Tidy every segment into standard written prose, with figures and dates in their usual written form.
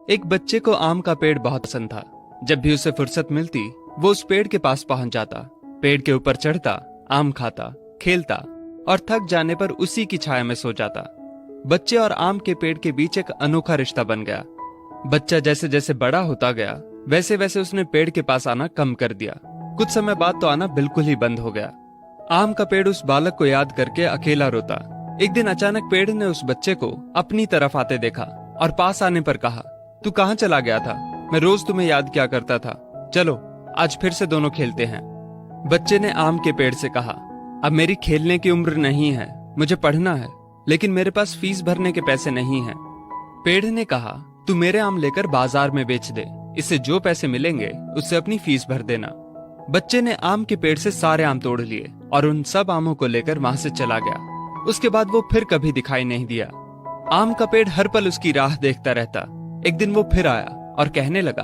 एक बच्चे को आम का पेड़ बहुत पसंद था। जब भी उसे फुर्सत मिलती वो उस पेड़ के पास पहुंच जाता, पेड़ के ऊपर चढ़ता, आम खाता, खेलता और थक जाने पर उसी की छाया में सो जाता। बच्चे और आम के पेड़ के बीच एक अनोखा रिश्ता बन गया। बच्चा जैसे जैसे बड़ा होता गया वैसे वैसे उसने पेड़ के पास आना कम कर दिया। कुछ समय बाद तो आना बिल्कुल ही बंद हो गया। आम का पेड़ उस बालक को याद करके अकेला रोता। एक दिन अचानक पेड़ ने उस बच्चे को अपनी तरफ आते देखा और पास आने पर कहा, तू कहाँ चला गया था? मैं रोज तुम्हें याद किया करता था। चलो आज फिर से दोनों खेलते हैं। बच्चे ने आम के पेड़ से कहा, अब मेरी खेलने की उम्र नहीं है, मुझे पढ़ना है, लेकिन मेरे पास फीस भरने के पैसे नहीं हैं। पेड़ ने कहा, तू मेरे आम लेकर बाजार में बेच दे, इससे जो पैसे मिलेंगे उससे अपनी फीस भर देना। बच्चे ने आम के पेड़ से सारे आम तोड़ लिए और उन सब आमों को लेकर वहां से चला गया। उसके बाद वो फिर कभी दिखाई नहीं दिया। आम का पेड़ हर पल उसकी राह देखता रहता। एक दिन वो फिर आया और कहने लगा,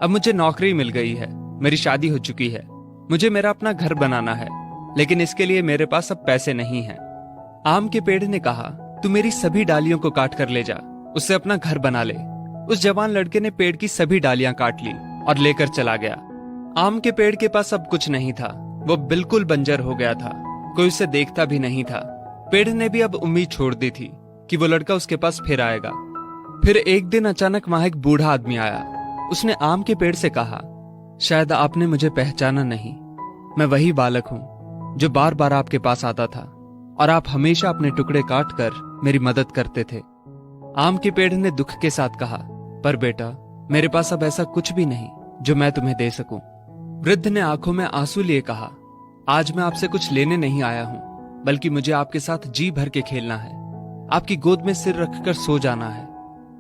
अब मुझे नौकरी मिल गई है, मेरी शादी हो चुकी है, मुझे मेरा अपना घर बनाना है, लेकिन इसके लिए मेरे पास अब पैसे नहीं हैं। आम के पेड़ ने कहा, तू मेरी सभी डालियों को काट कर ले जा, उससे अपना घर बना ले। उस जवान लड़के ने पेड़ की सभी डालियां काट ली और लेकर चला गया। आम के पेड़ के पास अब कुछ नहीं था, वो बिल्कुल बंजर हो गया था, कोई उसे देखता भी नहीं था। पेड़ ने भी अब उम्मीद छोड़ दी थी कि वो लड़का उसके पास फिर आएगा। फिर एक दिन अचानक वहां एक बूढ़ा आदमी आया। उसने आम के पेड़ से कहा, शायद आपने मुझे पहचाना नहीं, मैं वही बालक हूँ जो बार बार आपके पास आता था और आप हमेशा अपने टुकड़े काट कर मेरी मदद करते थे। आम के पेड़ ने दुख के साथ कहा, पर बेटा मेरे पास अब ऐसा कुछ भी नहीं जो मैं तुम्हें दे सकूं। वृद्ध ने आंखों में आंसू लिए कहा, आज मैं आपसे कुछ लेने नहीं आया हूं, बल्कि मुझे आपके साथ जी भर के खेलना है, आपकी गोद में सिर रखकर सो जाना है।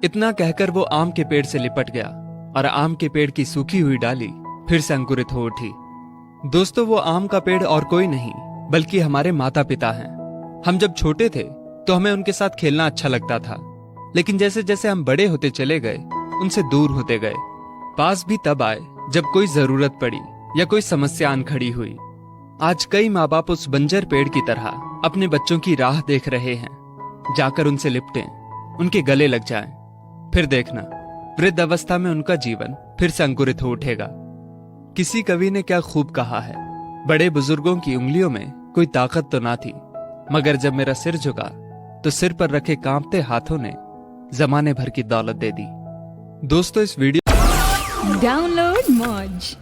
इतना कहकर वो आम के पेड़ से लिपट गया और आम के पेड़ की सूखी हुई डाली फिर से अंकुरित हो उठी। दोस्तों, वो आम का पेड़ और कोई नहीं बल्कि हमारे माता पिता हैं। हम जब छोटे थे तो हमें उनके साथ खेलना अच्छा लगता था, लेकिन जैसे जैसे हम बड़े होते चले गए उनसे दूर होते गए। पास भी तब आए जब कोई जरूरत पड़ी या कोई समस्या आन खड़ी हुई। आज कई माँ बाप उस बंजर पेड़ की तरह अपने बच्चों की राह देख रहे हैं, जाकर उनसे लिपटें, उनके गले लग जाएं। फिर देखना वृद्ध अवस्था में उनका जीवन फिर से अंकुरित हो उठेगा। किसी कवि ने क्या खूब कहा है, बड़े बुजुर्गों की उंगलियों में कोई ताकत तो ना थी, मगर जब मेरा सिर झुका तो सिर पर रखे कांपते हाथों ने जमाने भर की दौलत दे दी। दोस्तों, इस वीडियो डाउनलोड मौज।